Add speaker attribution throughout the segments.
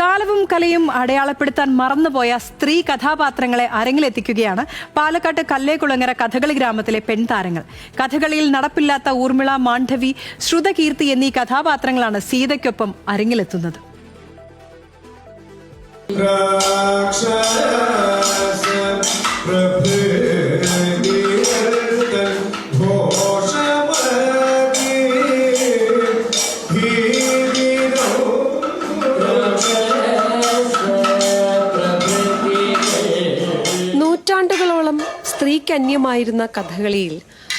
Speaker 1: കാലവും കലയും അടയാളപ്പെടുത്താൻ മറന്നുപോയ സ്ത്രീ കഥാപാത്രങ്ങളെ അരങ്ങിലെത്തിക്കുകയാണ് പാലക്കാട്ട് കല്ലേക്കുളങ്ങര കഥകളി ഗ്രാമത്തിലെ പെൺതാരങ്ങൾ. കഥകളിയിൽ നടപ്പില്ലാത്ത ഊർമിള, മാണ്ഡവി, ശ്രുതകീർത്തി എന്നീ കഥാപാത്രങ്ങളാണ് സീതയ്ക്കൊപ്പം അരങ്ങിലെത്തുന്നത്.
Speaker 2: നൂറ്റാണ്ടുകളോളം സ്ത്രീക്കന്യമായിരുന്ന കഥകളിയിൽ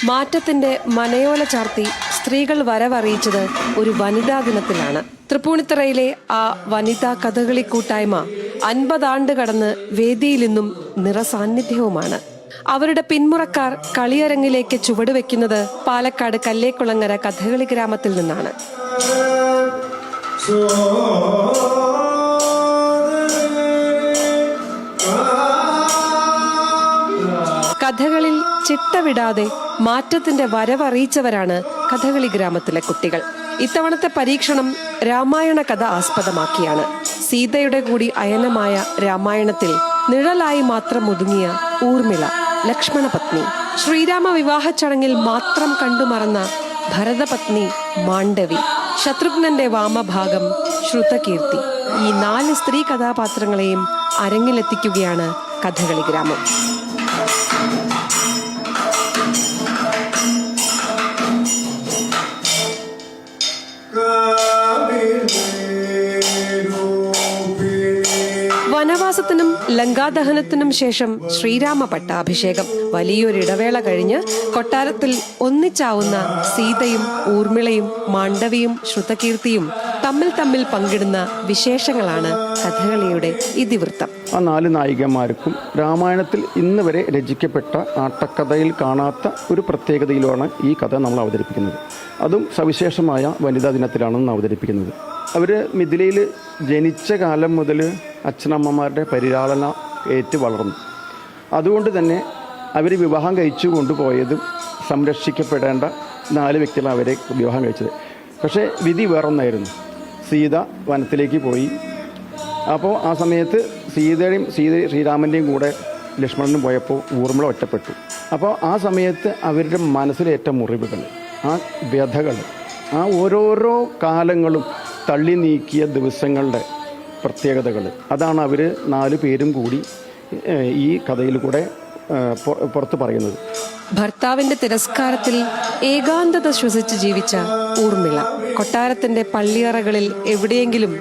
Speaker 2: മാറ്റത്തിന്റെ മനയോല ചാർത്തി സ്ത്രീകൾ വരവറിയിച്ചത് ഒരു വനിതാ ദിനത്തിലാണ്. തൃപ്പൂണിത്തറയിലെ ആ വനിതാ കഥകളി കൂട്ടായ്മ 50 ആണ്ട് കടന്ന് വേദിയിൽ നിന്നും നിറസാന്നിധ്യവുമാണ്. അവരുടെ പിന്മുറക്കാർ കളിയരങ്ങിലേക്ക് ചുവടുവെക്കുന്നത് പാലക്കാട് കല്ലേക്കുളങ്ങര കഥകളി ഗ്രാമത്തിൽ നിന്നാണ്. കഥകളിൽ ചിട്ടവിടാതെ മാറ്റത്തിന്റെ വരവറിയിച്ചവരാണ് കഥകളി ഗ്രാമത്തിലെ കുട്ടികൾ. ഇത്തവണത്തെ പരീക്ഷണം രാമായണ കഥ ആസ്പദമാക്കിയാണ്. സീതയുടെ കൂടി അയനമായ രാമായണത്തിൽ നിഴലായി മാത്രം ഒതുങ്ങിയ ഊർമിള, ലക്ഷ്മണപത്നി, ശ്രീരാമ വിവാഹ ചടങ്ങിൽ മാത്രം കണ്ടുമറന്ന ഭരതപത്നി മാണ്ഡവി, ശത്രുഘ്നന്റെ വാമഭാഗം ശ്രുതകീർത്തി, ഈ 4 സ്ത്രീ കഥാപാത്രങ്ങളെയും അരങ്ങിലെത്തിക്കുകയാണ് കഥകളി ഗ്രാമം. വനവാസത്തിനും ലങ്കാദഹനത്തിനും ശേഷം ശ്രീരാമ പട്ടാഭിഷേകം. വലിയൊരിടവേള കഴിഞ്ഞ് കൊട്ടാരത്തിൽ ഒന്നിച്ചാവുന്ന സീതയും ഊർമിളയും മാണ്ഡവിയും ശ്രുതകീർത്തിയും തമ്മിൽ പങ്കിടുന്ന വിശേഷങ്ങളാണ് കഥകളിയുടെ ഇതിവൃത്തം.
Speaker 3: ആ 4 നായികമാർക്കും രാമായണത്തിൽ ഇന്ന് വരെ രചിക്കപ്പെട്ട ആട്ടക്കഥയിൽ കാണാത്ത ഒരു പ്രത്യേകതയിലാണ് ഈ കഥ നമ്മൾ അവതരിപ്പിക്കുന്നത്. അതും സവിശേഷമായ വനിതാ ദിനത്തിലാണ് അവതരിപ്പിക്കുന്നത്. അവർ മിഥിലയിൽ ജനിച്ച കാലം മുതൽ അച്ഛനമ്മമാരുടെ പരിലാളന ഏറ്റ് വളർന്നു. അതുകൊണ്ട് തന്നെ അവർ വിവാഹം കഴിച്ചു കൊണ്ടുപോയതും സംരക്ഷിക്കപ്പെടേണ്ട 4 വ്യക്തികളാണ് അവരെ വിവാഹം കഴിച്ചത്. പക്ഷേ വിധി വേറൊന്നായിരുന്നു. സീത വനത്തിലേക്ക് പോയി. അപ്പോൾ ആ സമയത്ത് ശ്രീരാമൻ്റെയും കൂടെ ലക്ഷ്മണനും പോയപ്പോൾ ഊർമിള ഒറ്റപ്പെട്ടു. അപ്പോൾ ആ സമയത്ത് അവരുടെ മനസ്സിലേറ്റ മുറിവുകൾ, ആ വ്യഥകൾ, ആ ഓരോരോ കാലങ്ങളും തള്ളി നീക്കിയ ദിവസങ്ങളുടെ പ്രത്യേകതകൾ, അതാണ് അവർ 4 പേരും കൂടി ഈ കഥയിൽ കൂടെ പുറത്ത് പറയുന്നത്.
Speaker 2: ഭർത്താവിന്റെ തിരസ്കാരത്തിൽ ഏകാന്തത ശ്വസിച്ച് ജീവിച്ച ഊർമിള കൊട്ടാരത്തിന്റെ പള്ളിയറകളിൽ എവിടെയെങ്കിലും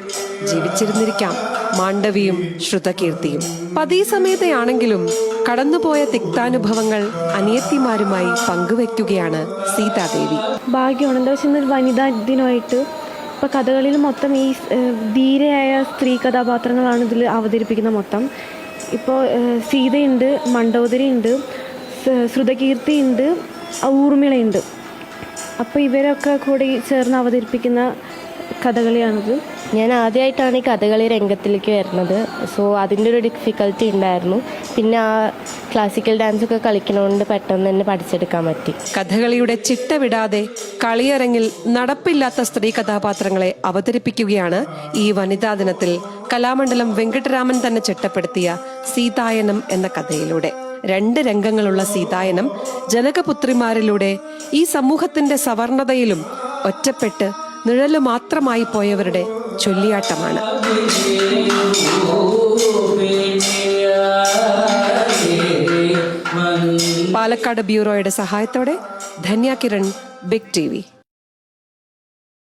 Speaker 2: ജീവിച്ചിരുന്നിരിക്കാം. മാണ്ഡവിയും ശ്രുതകീർത്തിയും പതിസമേതയാണെങ്കിലും കടന്നുപോയ തിക്താനുഭവങ്ങൾ അനിയത്തിമാരുമായി പങ്കുവെക്കുകയാണ് സീതാദേവി.
Speaker 4: ഭാഗ്യമാണ്. എന്താ വെച്ചാൽ വനിതാ ദിനമായിട്ട് ഇപ്പോൾ കഥകളിൽ മൊത്തം ഈ ധീരയായ സ്ത്രീ കഥാപാത്രങ്ങളാണ് ഇതിൽ അവതരിപ്പിക്കുന്ന മൊത്തം. ഇപ്പോൾ സീതയുണ്ട്, മണ്ഡോദരിയുണ്ട്, ശ്രുതകീർത്തിയുണ്ട്, ഊർമിളയുണ്ട്. അപ്പോൾ ഇവരൊക്കെ കൂടി ചേർന്ന് അവതരിപ്പിക്കുന്ന കഥകളിയാണിത്.
Speaker 5: ഞാൻ ആദ്യമായിട്ടാണ് ഈ കഥകളി രംഗത്തിലേക്ക് വരുന്നത്. സോ അതിൻ്റെ ഒരു ഡിഫിക്കൽറ്റി ഉണ്ടായിരുന്നു. പിന്നെ ആ ക്ലാസിക്കൽ ഡാൻസ് ഒക്കെ കളിക്കണോണ്ട് പെട്ടെന്ന് തന്നെ പഠിച്ചെടുക്കാൻ പറ്റി.
Speaker 2: കഥകളിയുടെ ചിട്ട വിടാതെ കളിയരങ്ങിൽ നടപ്പില്ലാത്ത സ്ത്രീ കഥാപാത്രങ്ങളെ അവതരിപ്പിക്കുകയാണ് ഈ വനിതാ ദിനത്തിൽ കലാമണ്ഡലം വെങ്കട്ടരാമൻ തന്നെ ചിട്ടപ്പെടുത്തിയ സീതായനം എന്ന കഥയിലൂടെ. 2 രംഗങ്ങളുള്ള സീതായനം ജനകപുത്രിമാരിലൂടെ ഈ സമൂഹത്തിന്റെ സവർണതയിലും ഒറ്റപ്പെട്ട് നിഴല് മാത്രമായി പോയവരുടെ ചൊല്ലിയാട്ടമാണ്. പാലക്കാട് ബ്യൂറോയുടെ സഹായത്തോടെ ധന്യ കിരൺ, ബിഗ് TV.